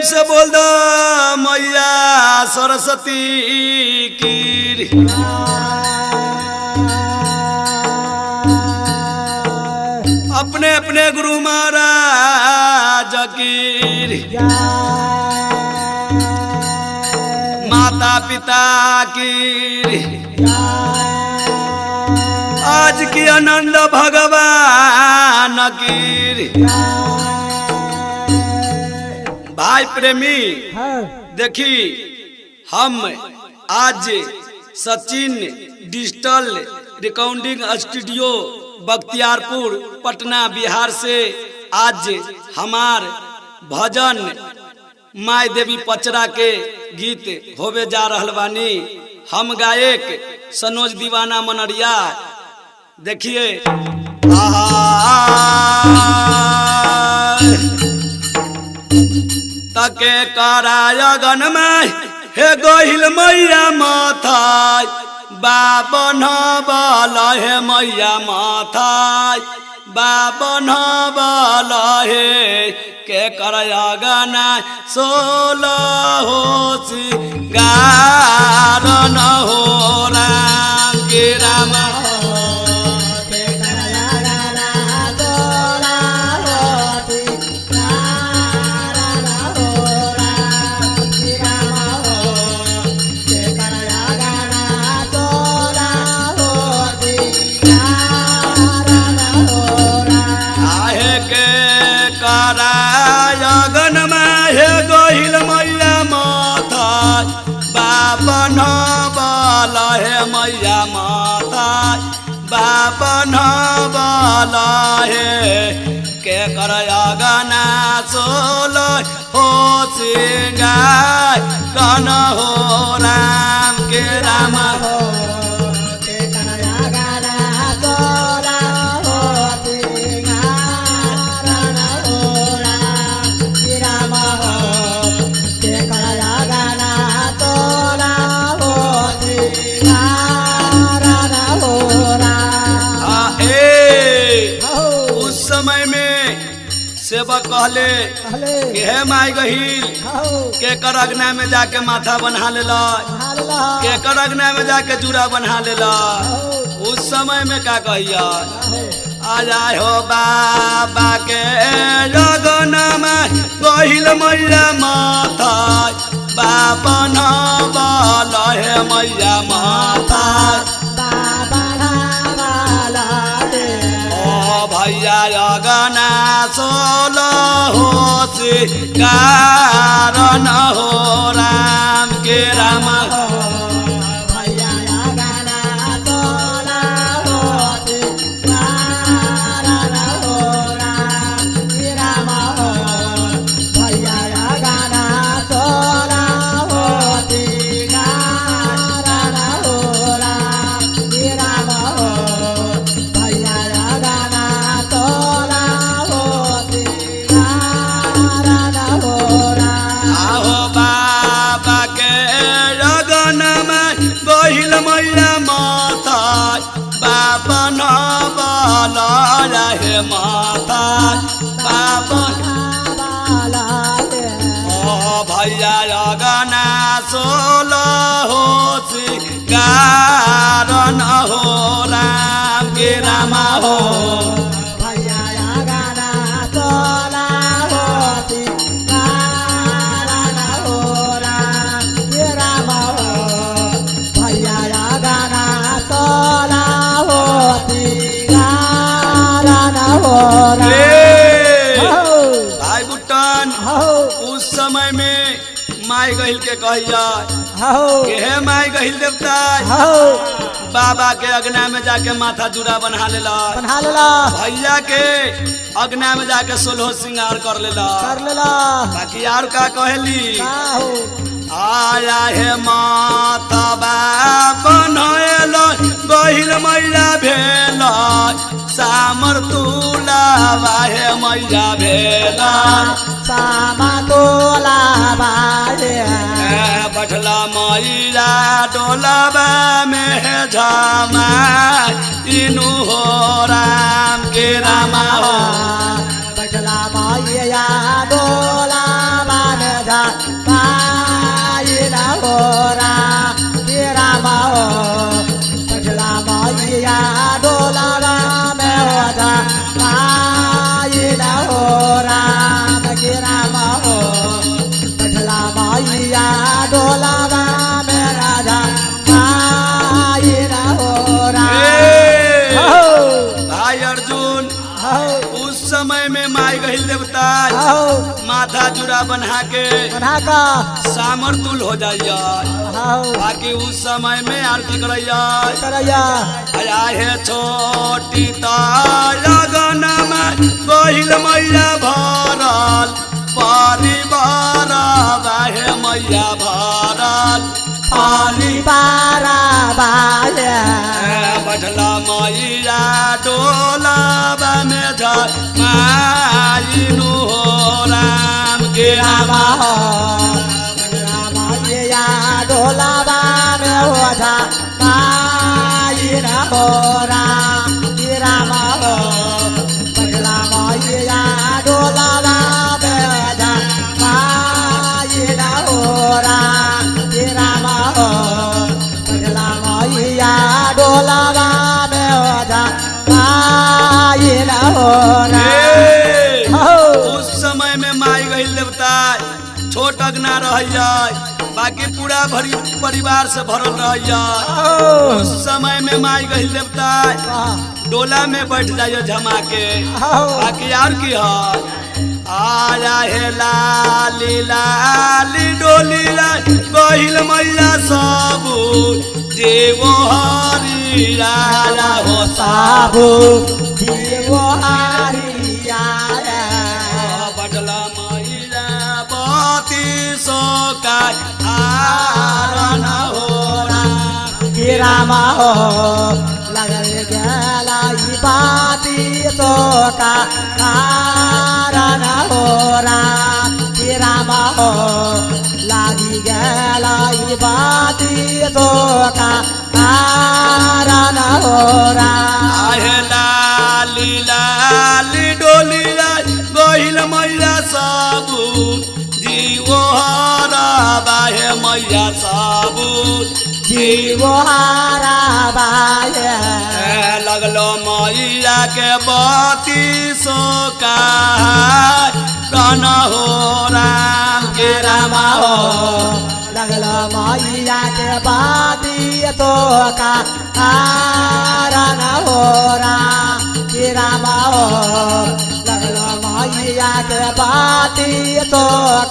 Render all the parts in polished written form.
से बोल दो मैया सरस्वती की। अपने अपने गुरु महाराज की, माता पिता की, आज की आनंद भगवान की। भाई प्रेमी देखी, हम आज Sachin digital recording studio Bakhtiyarpur Patna Bihar से आज हमार भजन माय देवी पचरा के गीत होवे जा रहल बानी। हम गायक सनोज दीवाना मनरिया। देखिए तके करायगन में हे गोहिल मैया माथा बाबन बल हे मैया माथा बाबन बल हे के करायगन सोलो हो सिंगार न हो राम के राम करायगन में हे गोहिल मैया माथा बाबन बल हे मैया माथा बाबन बल हे के करायगन सोलो हो सिंगार कन हो राम के राम सेवक कहले कि हे माई गहिल के कर अग्ना में जाके माथा बना लेला, के कर अग्ना में जाके जूरा बना लेला। उस समय में क्या कहिया आ जाए हो बाबा के लगना में गहिल मैया माथा बाबा न बल हे मैया माथा भैया अगना सोलो हो सिंगार न हो राम के राम भैया अगना सोलो हो सिंगार न हो राम के राम भैया अगना सोलो हो सिंगार न हो राम के राम भैया बाबन बल रहे माथा बाबन ओ भैया अगना सोलो हो सिंगार न हो राम के राम हो भैया अगना सोलो हो सिंगार न हो राम के राम भैया अगना सोलो भाई बुट्टन उस समय में माई गहिल के कहिया कि हे माई गहिल देवता बाबा के अग्ना में जाके माथा जूरा बना लेला भैया के अग्ना में जाके सोलह सिंगार कर लेला बाकी यार का कहली आया हे माता बाबन गहिल मैया भेल सामर तुला हे मैया भेल सामा तोला बैठला मैया डोलाबा में झमा इनु हो राम के रामा हो बैठला मैया डोलाबा में झमा माथा जुड़ा बना के बना का सामर तुल हो जाइया हाउ बाकी उस समय में आरती करैया करैया आया है छोटी लगन में गहिल मैया भरल परिवार बाहे मैया भरल पानी पारा बाजे बैठला मैया डोलाबा में माइनु हो राम के रामा हो रामा या डोलाबा में हो जा माई न हो रामा हो पगला मैया डोलाबा में हो जा माई न हो रामा हो पगला मैया डोलाबा में हो जा माई न हो उस समय में माई गहिल देवता छोट अगना रहिया बाकी पूरा भरी परिवार से भरल रहिया उस समय में माई गहिल देवता डोला में बैठ जाइए झमा के बाकी यार की है आया है लाली लाली डोली गहिल मैया सबू देवो हरी राजा हो साबू देवो हरिया बटला मैया पति सोका आरन हो रामा हो लगल गला बाती तो का कारण हो रामा हो लागी गला बाती तो का कारण हो आहे लाली लाली डोली गहिल मैया सबू जीवो हरा बाहे मैया सबू जीवो हरा बाहे लगलो मैया के बती सोका कन हो राम के रामा हो लगलो मैया के बाती तो का कारण हो रामा हो लगलो मैया के बाती तो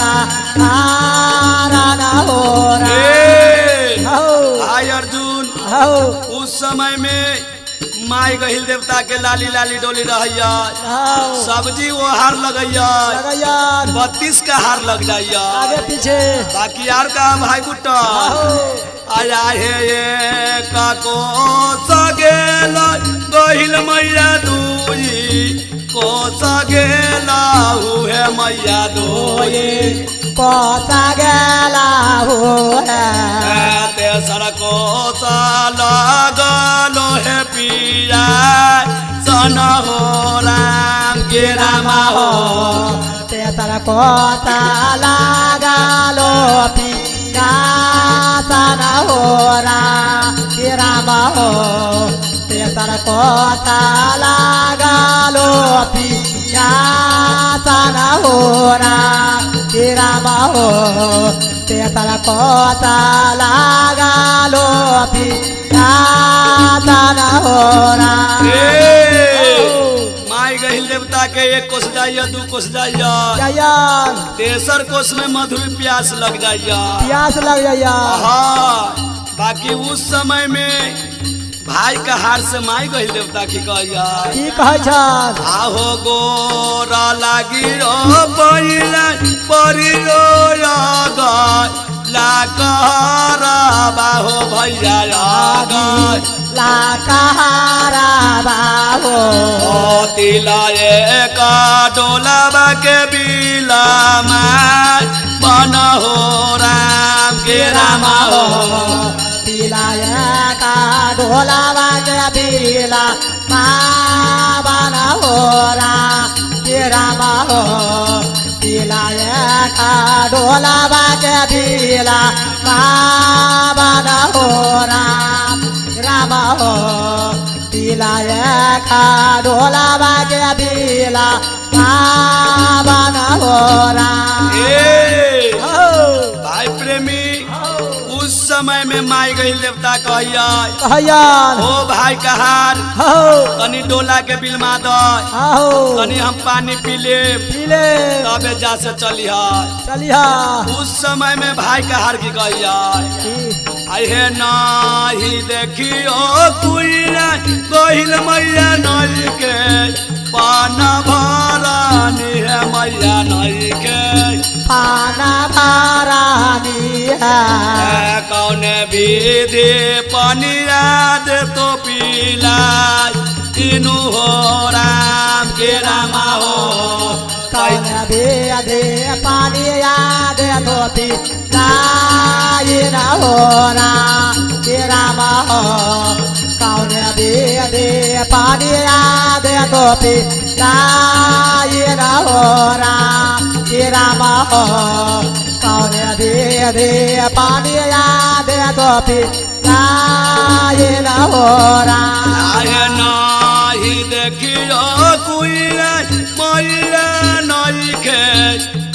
का कारण हो आय अर्जुन उस समय में माई गहिल देवता के लाली लाली डोली रहिया सब्जी वो हार लगैया 32 का हार लग जाइया आगे पीछे बाकी यार का भाई गुट्टा आया है ये काको सगेला गहिल मैया दुई को सगेला हुए मैया दुई को सगेला हुए तेसर को लगलो है पिया सन हो राम के रामा हो तेसर को लगलो पिया सन हो रामा हो तेसर को लगलो पिया सन हो रामा हो तेसर को लगलो पिया सन हो माई गहिल देवता के एक कोस जाइया 2 कोस जाइया तेसर कोस में मधुर प्यास लग जाइया प्यास लग जाइया बाकी उस समय में भाई का हार से माई गहिल देवता की कहैया की कहै छ आहो गोरा लागी रो पहिला परिलो ला कहरा बाहो भैया ला कहरा बाहो तिला एक डोलाबा के बिला बन हो राम के रामा हो तिला एक डोलाबा के बिला बन हो राम के रामा हो तिला एक डोलाबा के बिला बन हो रामा हो तिला एक डोलाबा के बिला बन हो भाई प्रेमी उस समय में माई गई देवता कहिया कहयान ओ भाई कहार हो तनी डोला के बिलमा दो हो तनी हम पानी पी ले पीले तबे जा से चलिहा चलिहा उस समय में भाई कहार की कहिया आहे नाही देखियो कुइला गहिल मैया नई के पाना भरानी है मैया नई के पाना भरानी है कौन विधि पनिया दे तो पीला इनु हो राम के रामा हो कौन दे पानी याद तो पीलाई न हो राम के रामा हो कौन दे पानी याद तो पीलाई न हो राम के रामा हो कौन दे पानी याद तो पीलाई न हो राम आए नाही देखियो कुइला मैया नई के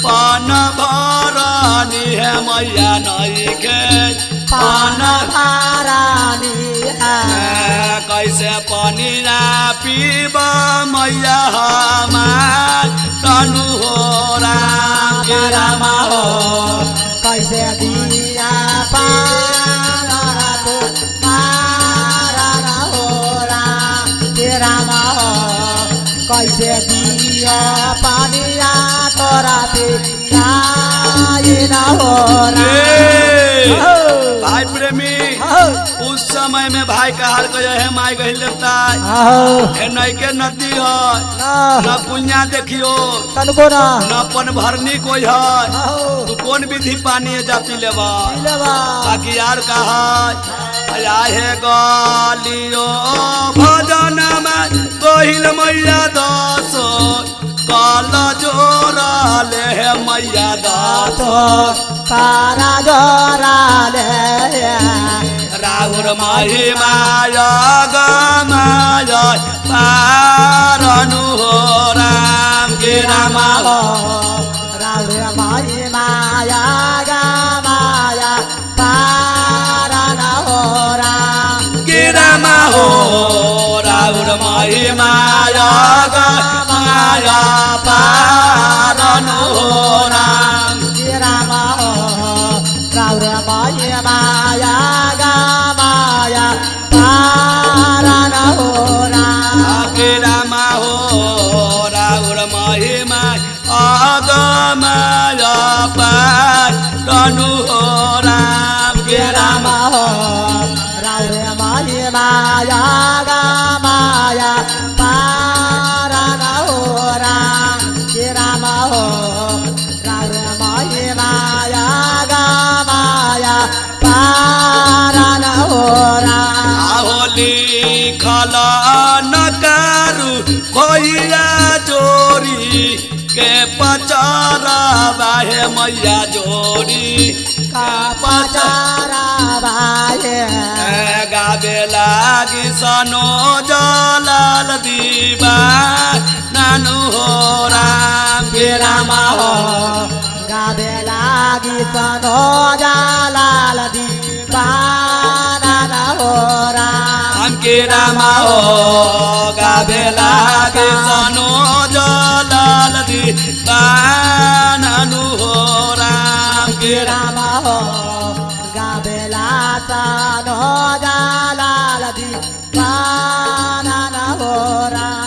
पान भरानी है मैया नई के पान भरानी है कैसे पानी ना पीबा मैया हमार तनु हो राम के रामा हो कैसे दिया पारा तो मारा हो राम के रामा हो कैसे दिया पानिया तोरा पे न हो राम भाई प्रेमी उस समय में भाई का हार कहे है माई गही लेता है नई के नदी है न पुण्या देखियो तनको ना न पन भरनी कोई है तू कौन विधि पानी जा पी लेबा बाकी यार कहा है गालियो भजन में गहिल मैया दसो काल जोरा ले है मैया दसो कारा जोरा ले राहुल महिमाया गमाया पारनु हो राम के रामा हो राहुल महिमाया गमाया पारन हो राम के रामा हो राहुल महिमाया गमाया पारनु हो राम के रामा हो राहुल महिमाया गमाया पारन हो राम के रामा हो राहुल महिमा आगमाया पारनु हो राम के रामा हो राहुल महिमाया गमाया पारन हो राम के रामा हो राहुल महिमाया गमाया पारन हो राम होली खला नकारू भैया जोड़ी के पचारा बाहे मैया जोड़ी का पचारा बाहे गावे लागी सनो जलाल दीवा नानु हो राम के रामा हो गावे लागी सनो जलाल दीवाना हो राम के रामा हो गावे लागी सनो जलाल दीवा नानु हो राम के रामा हो गावे ला सनो जलाल दीवाना हो राम